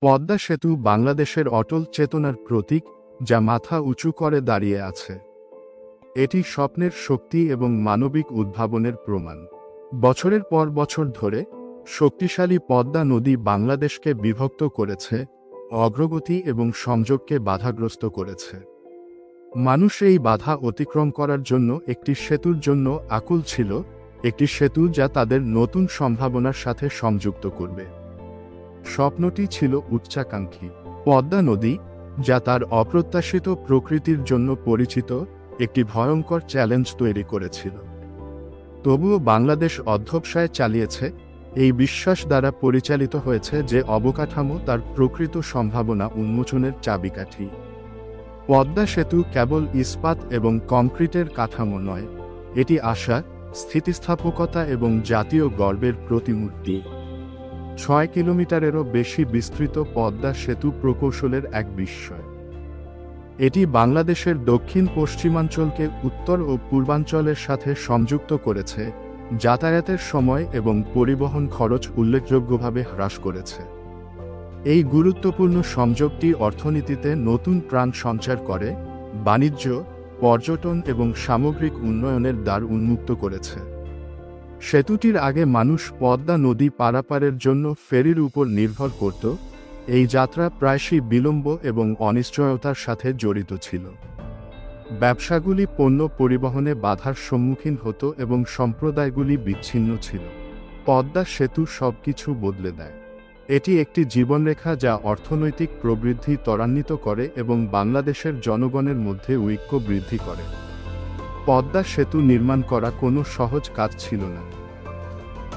পদ্মা সেতু বাংলাদেশের অটল চেতনার প্রতীক, যা মাথা উঁচু করে দাঁড়িয়ে আছে। এটি স্বপ্নের শক্তি এবং মানবিক উদ্ভাবনের প্রমাণ। বছরের পর বছর ধরে শক্তিশালী পদ্মা নদী বাংলাদেশকে বিভক্ত করেছে, অগ্রগতি এবং সংযোগকে বাধাগ্রস্ত করেছে। মানুষ এই বাধা অতিক্রম করার জন্য একটি সেতুর জন্য আকুল ছিল, একটি সেতু যা তাদের নতুন সম্ভাবনার সাথে সংযুক্ত করবে। স্বপ্নটি ছিল উচ্চাকাঙ্ক্ষী। পদ্মা নদী, যা তার অপ্রত্যাশিত প্রকৃতির জন্য পরিচিত, একটি ভয়ঙ্কর চ্যালেঞ্জ তৈরি করেছিল। তবুও বাংলাদেশ অধ্যবসায় চালিয়েছে, এই বিশ্বাস দ্বারা পরিচালিত হয়েছে যে অবকাঠামো তার প্রকৃত সম্ভাবনা উন্মোচনের চাবিকাঠি। পদ্মা সেতু কেবল ইস্পাত এবং কংক্রিটের কাঠামো নয়, এটি আশা, স্থিতিস্থাপকতা এবং জাতীয় গর্বের প্রতিমূর্তি। ৬ কিলোমিটারেরও বেশি বিস্তৃত পদ্মা সেতু প্রকৌশলের এক বিস্ময়। এটি বাংলাদেশের দক্ষিণ পশ্চিমাঞ্চলকে উত্তর ও পূর্বাঞ্চলের সাথে সংযুক্ত করেছে, যাতায়াতের সময় এবং পরিবহন খরচ উল্লেখযোগ্যভাবে হ্রাস করেছে। এই গুরুত্বপূর্ণ সংযোগটি অর্থনীতিতে নতুন প্রাণ সঞ্চার করে, বাণিজ্য, পর্যটন এবং সামগ্রিক উন্নয়নের দ্বার উন্মুক্ত করেছে। সেতুটির আগে মানুষ পদ্মা নদী পারাপারের জন্য ফেরির উপর নির্ভর করত। এই যাত্রা প্রায়শই বিলম্ব এবং অনিশ্চয়তার সাথে জড়িত ছিল। ব্যবসাগুলি পণ্য পরিবহনে বাধার সম্মুখীন হতো এবং সম্প্রদায়গুলি বিচ্ছিন্ন ছিল। পদ্মা সেতু সবকিছু বদলে দেয়। এটি একটি জীবনরেখা যা অর্থনৈতিক প্রবৃদ্ধি ত্বরান্বিত করে এবং বাংলাদেশের জনগণের মধ্যে ঐক্য বৃদ্ধি করে। পদ্মা সেতু নির্মাণ করা কোনো সহজ কাজ ছিল না।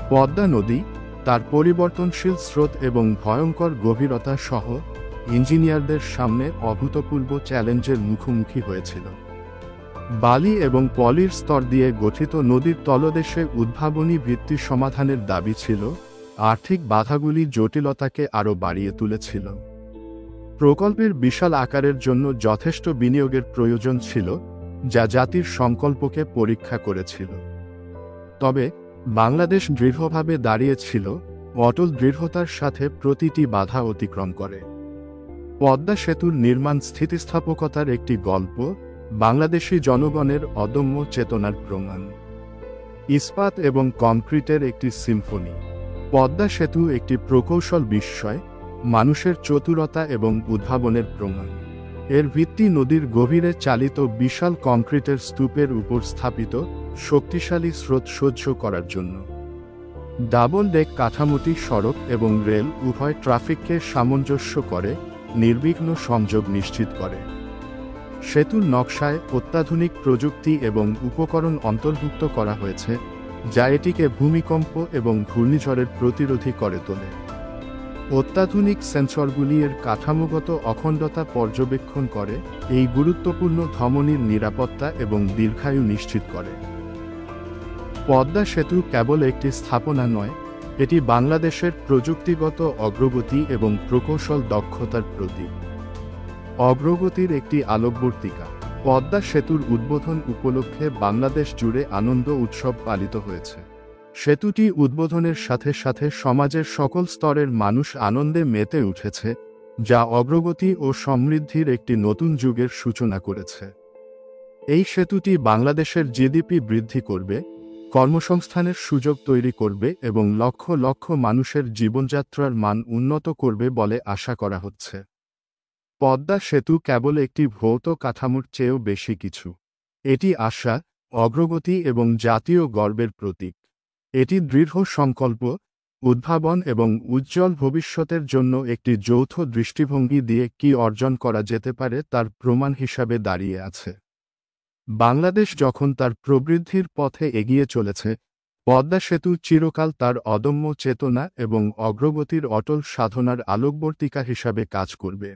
পদ্মা নদী, তার পরিবর্তনশীল স্রোত এবং ভয়ঙ্কর গভীরতা সহ ইঞ্জিনিয়ারদের সামনে অভূতপূর্ব চ্যালেঞ্জের মুখোমুখি হয়েছিল। বালি এবং পলির স্তর দিয়ে গঠিত নদীর তলদেশে উদ্ভাবনী ভিত্তি সমাধানের দাবি ছিল, আর্থিক বাধাগুলি জটিলতাকে আরও বাড়িয়ে তুলেছিল। প্রকল্পের বিশাল আকারের জন্য যথেষ্ট বিনিয়োগের প্রয়োজন ছিল, যা জাতির সংকল্পকে পরীক্ষা করেছিল। তবে বাংলাদেশ দৃঢ়ভাবে দাঁড়িয়েছিল, অটল দৃঢ়তার সাথে প্রতিটি বাধা অতিক্রম করে। পদ্মা সেতুর নির্মাণ স্থিতিস্থাপকতার একটি গল্প, বাংলাদেশি জনগণের অদম্য চেতনার প্রমাণ। ইস্পাত এবং কংক্রিটের একটি সিম্ফনি। পদ্মা সেতু একটি প্রকৌশল বিস্ময়, মানুষের চতুরতা এবং উদ্ভাবনের প্রমাণ। এর ভিত্তি নদীর গভীরে চালিত বিশাল কংক্রিটের স্তূপের উপর স্থাপিত, শক্তিশালী স্রোত সহ্য করার জন্য। ডাবল ডেক কাঠামোটি সড়ক এবং রেল উভয় ট্রাফিককে সামঞ্জস্য করে, নির্বিঘ্ন সংযোগ নিশ্চিত করে। সেতুর নকশায় অত্যাধুনিক প্রযুক্তি এবং উপকরণ অন্তর্ভুক্ত করা হয়েছে, যা এটিকে ভূমিকম্প এবং ঘূর্ণিঝড়ের প্রতিরোধী করে তোলে। অত্যাধুনিক সেন্সরগুলি এর কাঠামোগত অখণ্ডতা পর্যবেক্ষণ করে, এই গুরুত্বপূর্ণ ধমনীর নিরাপত্তা এবং দীর্ঘায়ু নিশ্চিত করে। পদ্মা সেতু কেবল একটি স্থাপনা নয়, এটি বাংলাদেশের প্রযুক্তিগত অগ্রগতি এবং প্রকৌশল দক্ষতার প্রতীক। অগ্রগতির একটি আলোকবর্তিকা। পদ্মা সেতুর উদ্বোধন উপলক্ষে বাংলাদেশ জুড়ে আনন্দ উৎসব পালিত হয়েছে। সেতুটি উদ্বোধনের সাথে সাথে সমাজের সকল স্তরের মানুষ আনন্দে মেতে উঠেছে, যা অগ্রগতি ও সমৃদ্ধির একটি নতুন যুগের সূচনা করেছে। এই সেতুটি বাংলাদেশের জিডিপি বৃদ্ধি করবে, কর্মসংস্থানের সুযোগ তৈরি করবে এবং লক্ষ লক্ষ মানুষের জীবনযাত্রার মান উন্নত করবে বলে আশা করা হচ্ছে। পদ্মা সেতু কেবল একটি ভৌত কাঠামোর চেয়েও বেশি কিছু। এটি আশা, অগ্রগতি এবং জাতীয় গর্বের প্রতীক। এটি দৃঢ় সংকল্প, উদ্ভাবন এবং উজ্জ্বল ভবিষ্যতের জন্য একটি যৌথ দৃষ্টিভঙ্গি দিয়ে কী অর্জন করা যেতে পারে তার প্রমাণ হিসাবে দাঁড়িয়ে আছে। বাংলাদেশ যখন তার প্রবৃদ্ধির পথে এগিয়ে চলেছে, পদ্মা সেতু চিরকাল তার অদম্য চেতনা এবং অগ্রগতির অটল সাধনার আলোকবর্তিকা হিসাবে কাজ করবে।